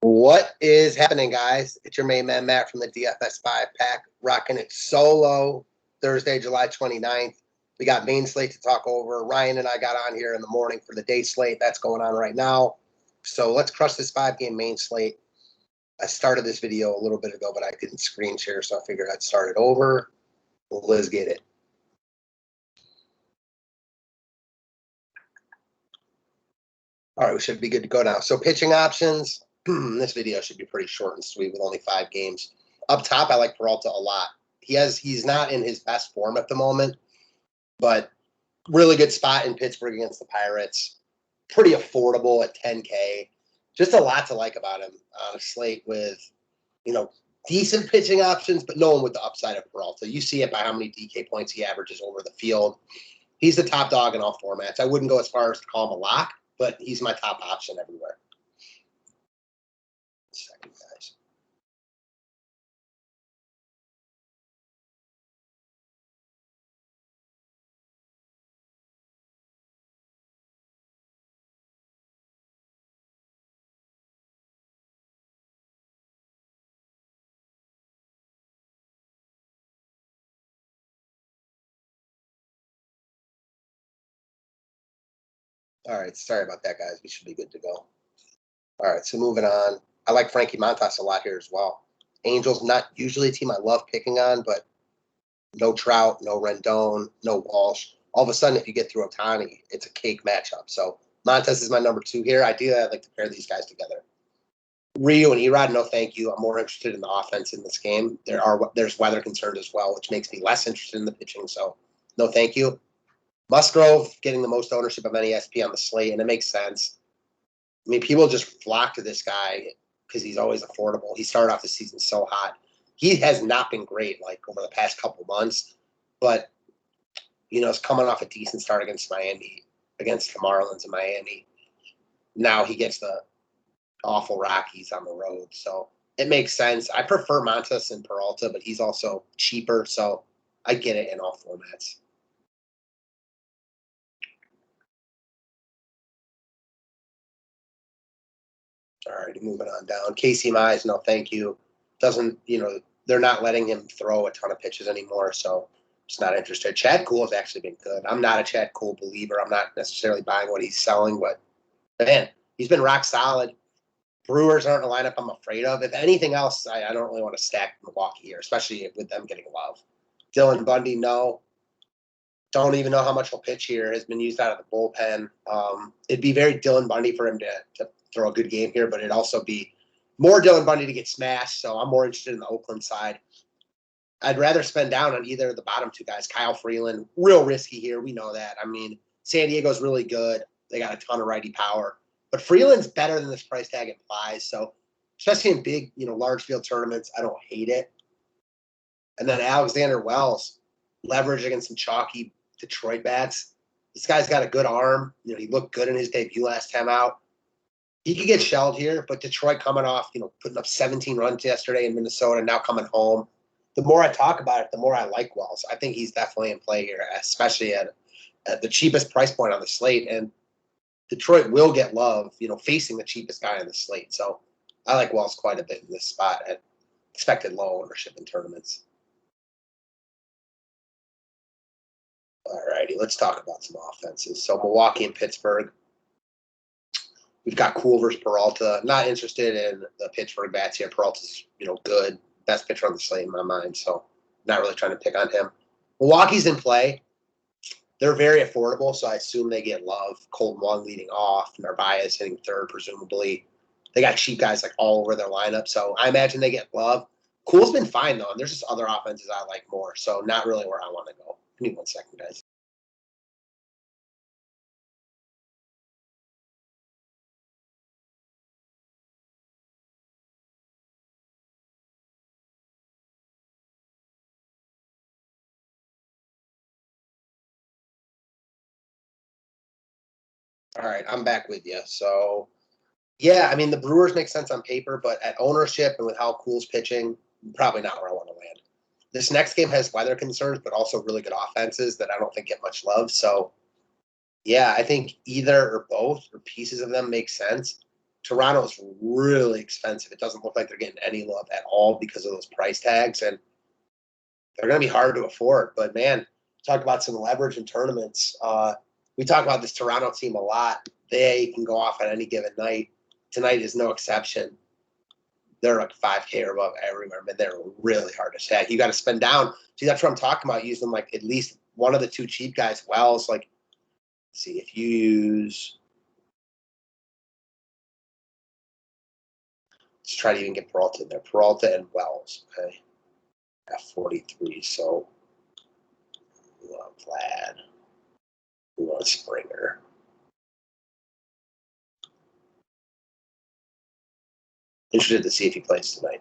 What is happening, guys? It's your main man, Matt, from the DFS 5-pack, rocking it solo Thursday, July 29th. We got main slate to talk over. Ryan and I got on here in the morning for the day slate. That's going on right now. So let's crush this 5-game main slate. I started this video a little bit ago, but I didn't screen share, so I figured I'd start it over. Let's get it. All right, we should be good to go now. So pitching options. This video should be pretty short and sweet with only 5 games. Up top, I like Peralta a lot. He's not in his best form at the moment, but really good spot in Pittsburgh against the Pirates. Pretty affordable at 10K. Just a lot to like about him on a slate with, decent pitching options, but no one with the upside of Peralta. You see it by how many DK points he averages over the field. He's the top dog in all formats. I wouldn't go as far as to call him a lock, but he's my top option everywhere. Second, guys. All right, sorry about that, guys. We should be good to go. All right, so moving on. I like Frankie Montas a lot here as well. Angels, not usually a team I love picking on, but no Trout, no Rendon, no Walsh. All of a sudden, if you get through Ohtani, it's a cake matchup. So Montas is my number 2 here. Ideally, I'd like to pair these guys together. Ryu and Erod, no thank you. I'm more interested in the offense in this game. There's weather concerns as well, which makes me less interested in the pitching. So no thank you. Musgrove getting the most ownership of any SP on the slate, and it makes sense. I mean, people just flock to this guy because he's always affordable. He started off the season so hot. He has not been great like over the past couple months, but it's coming off a decent start against Miami, against the Marlins in Miami. Now he gets the awful Rockies on the road, so it makes sense. I prefer Montas and Peralta, but he's also cheaper, so I get it in all formats. All right, moving on down. Casey Mize, no thank you. Doesn't, they're not letting him throw a ton of pitches anymore, so just not interested. Chad Kuhl has actually been good. I'm not a Chad Kuhl believer. I'm not necessarily buying what he's selling, but man, he's been rock solid. Brewers aren't a lineup I'm afraid of. If anything else, I don't really want to stack Milwaukee here, especially with them getting love. Dylan Bundy, no. Don't even know how much he'll pitch here. Has been used out of the bullpen. It'd be very Dylan Bundy for him to throw a good game here, but it'd also be more Dylan Bundy to get smashed. So I'm more interested in the Oakland side. I'd rather spend down on either of the bottom 2 guys. Kyle Freeland, real risky here. We know that. I mean, San Diego's really good. They got a ton of righty power. But Freeland's better than this price tag implies. So especially in big, large field tournaments, I don't hate it. And then Alexander Wells, leverage against some chalky Detroit bats. This guy's got a good arm. He looked good in his debut last time out. He could get shelled here, but Detroit coming off, putting up 17 runs yesterday in Minnesota, now coming home. The more I talk about it, the more I like Wells. I think he's definitely in play here, especially at the cheapest price point on the slate. And Detroit will get love, facing the cheapest guy on the slate. So I like Wells quite a bit in this spot at expected low ownership in tournaments. All righty, let's talk about some offenses. So Milwaukee and Pittsburgh. We've got Kuhl versus Peralta. Not interested in the Pittsburgh bats here. Peralta's, good. Best pitcher on the slate in my mind, so not really trying to pick on him. Milwaukee's in play. They're very affordable, so I assume they get love. Colton Wong leading off. Narvaez hitting third, presumably. They got cheap guys like all over their lineup, so I imagine they get love. Kuhl's been fine, though, and there's just other offenses I like more, so not really where I want to go. Give me 1 second, guys. All right, I'm back with you. So, yeah, I mean, the Brewers make sense on paper, but at ownership and with how Kuhl's pitching, probably not where I want to land. This next game has weather concerns, but also really good offenses that I don't think get much love. So, yeah, I think either or both or pieces of them make sense. Toronto's really expensive. It doesn't look like they're getting any love at all because of those price tags, and they're going to be hard to afford. But man, talk about some leverage in tournaments. We talk about this Toronto team a lot. They can go off on any given night. Tonight is no exception. They're like 5K or above everywhere, but they're really hard to stack. You got to spend down. See, that's what I'm talking about. Using like at least one of the two cheap guys. Wells, like, see if you use. Let's try to even get Peralta in there. Peralta and Wells. Okay, at 43. So we want Vlad. We want Springer. Interested to see if he plays tonight.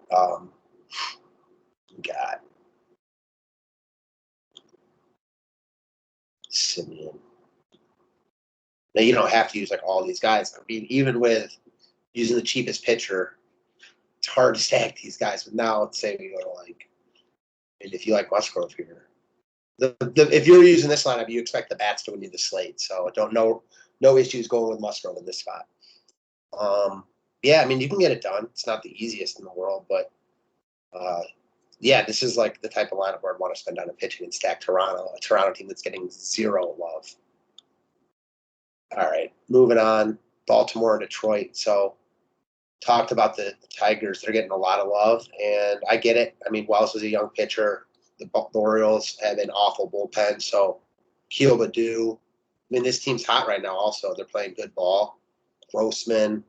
We got Simeon. Now you don't have to use like all these guys. I mean, even with using the cheapest pitcher, it's hard to stack these guys. But now let's say we go to like, and if you like Musgrove here, if you're using this lineup, you expect the bats to win you the slate. So no issues going with Musgrove in this spot. Yeah, I mean you can get it done. It's not the easiest in the world, but yeah, this is like the type of lineup where I'd want to spend on a pitching and stack Toronto, a Toronto team that's getting zero love. All right, moving on. Baltimore and Detroit. So talked about the Tigers. They're getting a lot of love, and I get it. I mean, Wells was a young pitcher. The Orioles have an awful bullpen. So Keel Badu. I mean, this team's hot right now also. They're playing good ball. Grossman.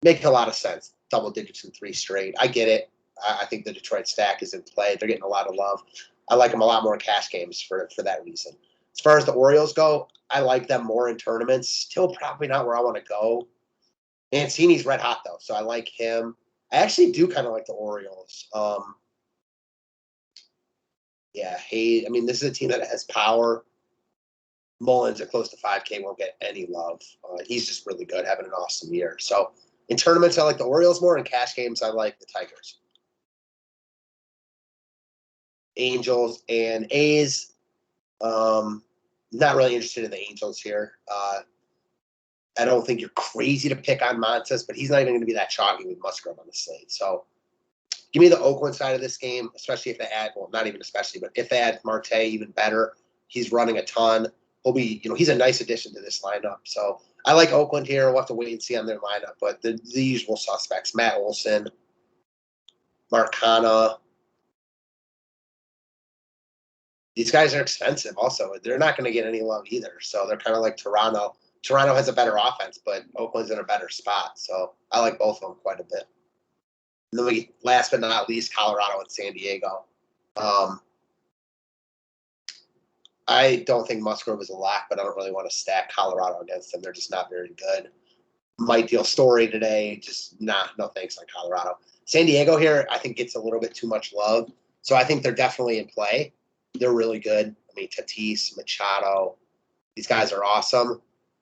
Making a lot of sense. Double digits in 3 straight. I get it. I think the Detroit stack is in play. They're getting a lot of love. I like them a lot more in cash games for that reason. As far as the Orioles go, I like them more in tournaments. Still probably not where I want to go. Mancini's red hot, though, so I like him. I actually do kind of like the Orioles. Yeah, Hayes. I mean, this is a team that has power. Mullins at close to 5K won't get any love. He's just really good, having an awesome year. So in tournaments, I like the Orioles more. In cash games, I like the Tigers. Angels and A's. Not really interested in the Angels here. I don't think you're crazy to pick on Montes, but he's not even going to be that chalky with Musgrove on the slate. So give me the Oakland side of this game, especially if they add, well, not even especially, but if they add Marte, even better. He's running a ton. He'll be, he's a nice addition to this lineup. So I like Oakland here. We'll have to wait and see on their lineup, but the usual suspects, Matt Olson, Marcana. These guys are expensive also. They're not going to get any love either. So they're kind of like Toronto. Toronto has a better offense, but Oakland's in a better spot. So I like both of them quite a bit. And then last but not least, Colorado and San Diego. I don't think Musgrove is a lock, but I don't really want to stack Colorado against them. They're just not very good. Might deal Story today. Just no thanks on Colorado. San Diego here, I think gets a little bit too much love. So I think they're definitely in play. They're really good. I mean, Tatis, Machado, these guys are awesome.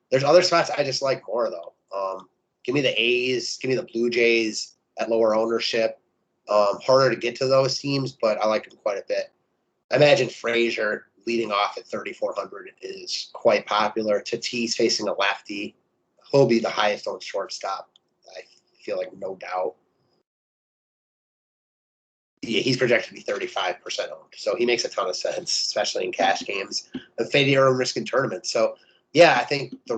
There's other spots I just like more, though. Give me the A's. Give me the Blue Jays at lower ownership. Harder to get to those teams, but I like them quite a bit. I imagine Frazier leading off at 3,400 is quite popular. Tatis facing a lefty. He'll be the highest owned shortstop. I feel like no doubt. Yeah, he's projected to be 35% owned. So he makes a ton of sense, especially in cash games and fading your own risk in tournaments. So, yeah, I think the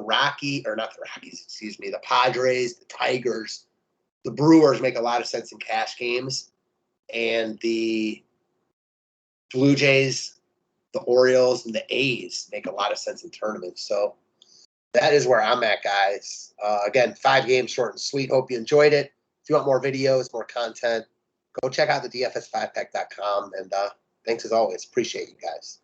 Padres, the Tigers, the Brewers make a lot of sense in cash games. And the Blue Jays, the Orioles, and the A's make a lot of sense in tournaments. So that is where I'm at, guys. Again, 5 games, short and sweet. Hope you enjoyed it. If you want more videos, more content, go check out the DFS5pack.com. And thanks as always. Appreciate you guys.